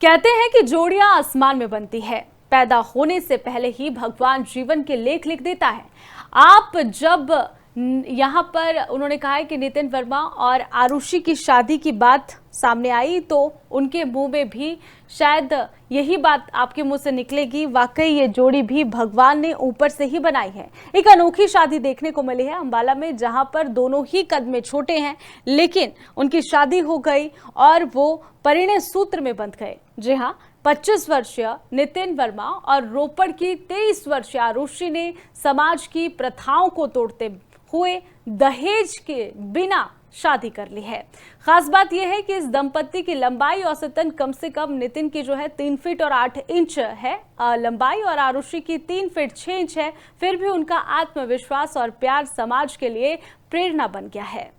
कहते हैं कि जोड़ियां आसमान में बनती है। पैदा होने से पहले ही भगवान जीवन के लेख लिख देता है। आप जब यहाँ पर उन्होंने कहा है कि नितिन वर्मा और आरुषि की शादी की बात सामने आई तो उनके मुंह में भी शायद यही बात आपके मुंह से निकलेगी। वाकई ये जोड़ी भी भगवान ने ऊपर से ही बनाई है। एक अनोखी शादी देखने को मिली है अंबाला में, जहां पर दोनों ही कद में छोटे हैं, लेकिन उनकी शादी हो गई और वो परिणय सूत्र में बंध गए। जी हाँ, 25 वर्षीय नितिन वर्मा और रोपड़ की 23 वर्षीय आरुषि ने समाज की प्रथाओं को तोड़ते हुए दहेज के बिना शादी कर ली है। खास बात यह है कि इस दंपत्ति की लंबाई औसतन कम से कम नितिन की जो है 3 फीट और 8 इंच है लंबाई, और आरुषि की 3 फीट 6 इंच है। फिर भी उनका आत्मविश्वास और प्यार समाज के लिए प्रेरणा बन गया है।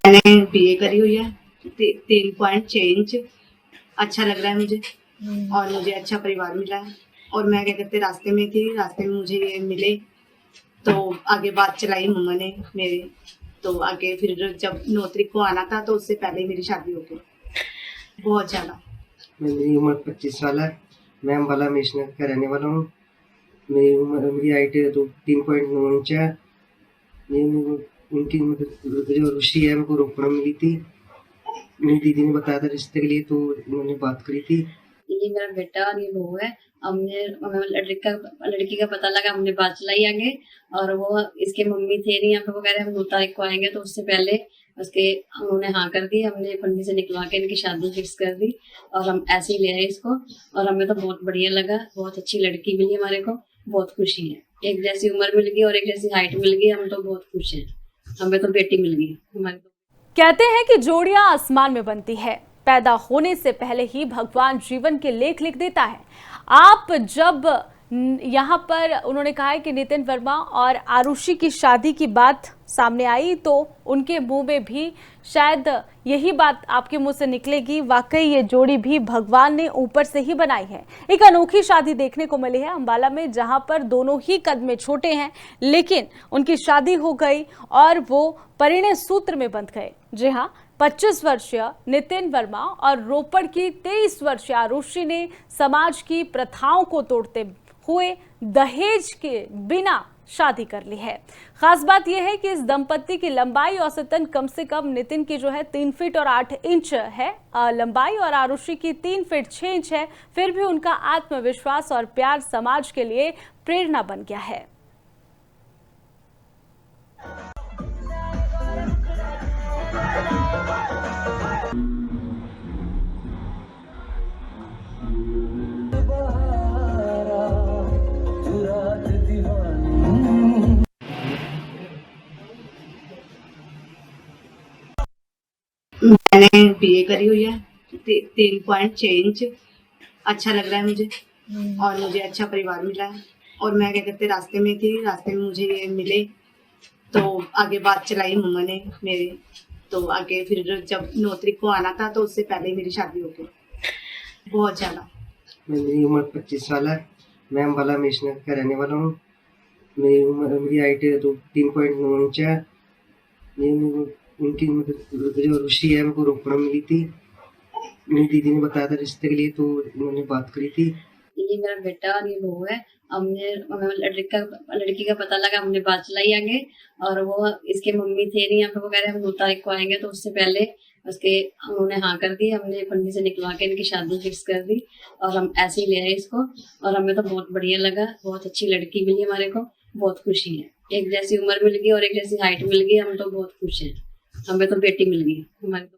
मैंने बीए करी हुई है। 3.6 इंच अच्छा लग रहा है मुझे, और मुझे अच्छा परिवार मिला है। और मैं क्या कहते रास्ते में थी, रास्ते में मुझे ये मिले तो आगे बात चलाई मम्मा ने मेरे। तो आगे फिर जब 9 तारीख को आना था तो उससे पहले ही मेरी शादी हो गई। बहुत ज़्यादा। मेरी उम्र 25 साल है। मैं अम्बाला मिशनर का रहने वाला हूँ। मेरी हाइट 3.9 इंच है। उनकी जो रुचि है मेरे को रोपड़ में मिली थी। मेरी दीदी ने बताया था रिश्ते के लिए, तो उन्होंने बात करी थी। ये मेरा बेटा और ये बहू है। हमने लड़की का पता लगा, हमने बात चलाई आगे, और वो इसके मम्मी थे नहीं यहाँ पे। वो कह रहे हम 9 तारीख को आएंगे, तो उससे पहले उसके उन्होंने हाँ कर दी। हमने पंडित से निकलवा के इनकी शादी फिक्स कर दी, और हम ऐसे ही ले आए इसको। और हमें तो बहुत बढ़िया लगा, बहुत अच्छी लड़की मिली हमारे को, बहुत खुशी है। एक जैसी उम्र मिल गई और एक जैसी हाइट मिल गई, हम तो बहुत खुश हैं। हमें तो बेटी मिल गई हमारे तो। कहते हैं कि जोड़ियां आसमान में बनती है। पैदा होने से पहले ही भगवान जीवन के लेख लिख देता है। आप जब यहाँ पर उन्होंने कहा है कि नितिन वर्मा और आरुषि की शादी की बात सामने आई तो उनके मुंह में भी शायद यही बात आपके मुंह से निकलेगी। वाकई ये जोड़ी भी भगवान ने ऊपर से ही बनाई है। एक अनोखी शादी देखने को मिली है अंबाला में, जहां पर दोनों ही कद में छोटे हैं, लेकिन उनकी शादी हो गई और वो परिणय सूत्र में बंध गए। जी हाँ, 25 वर्षीय नितिन वर्मा और रोपड़ की 23 वर्षीय आरुषि ने समाज की प्रथाओं को तोड़ते हुए दहेज के बिना शादी कर ली है। खास बात यह है कि इस दंपत्ति की लंबाई औसतन कम से कम नितिन की जो है 3 फीट और 8 इंच है लंबाई, और आरुषि की 3 फीट 6 इंच है। फिर भी उनका आत्मविश्वास और प्यार समाज के लिए प्रेरणा बन गया है। मैंने बीए करी हुई है। 3.6 इंच अच्छा लग रहा है मुझे, और मुझे अच्छा परिवार मिला है। और मैं क्या कहते रास्ते में थी, रास्ते में मुझे ये मिले तो आगे बात चलाई मम्मा ने मेरे। तो आगे फिर जब 9 तारीख को आना था तो उससे पहले ही मेरी शादी हो गई। बहुत ज़्यादा। मेरी उम्र 25 साल है। मैं अम्बाला मिशनर का रहने वाला हूँ। मेरी हाइट 3.9 इंच है। उनकी जो रुचि है मेरे को रोपड़ में मिली थी। मेरी दीदी ने बताया था रिश्ते के लिए, तो उन्होंने बात करी थी। ये मेरा बेटा और ये बहू है। हमने लड़की का पता लगा, हमने बात चलाई आगे, और वो इसके मम्मी थे नहीं यहाँ पे। वो कह रहे हम 9 तारीख को आएंगे, तो उससे पहले उसके उन्होंने हाँ कर दी। हमने पंडित से निकलवा के इनकी शादी फिक्स कर दी, और हम ऐसे ही ले आए इसको। और हमें तो बहुत बढ़िया लगा, बहुत अच्छी लड़की मिली हमारे को, बहुत खुशी है। एक जैसी उम्र मिल गई और एक जैसी हाइट मिल गई, हम तो बहुत खुश हैं। हमें तो बेटी मिल गई हमारे तो।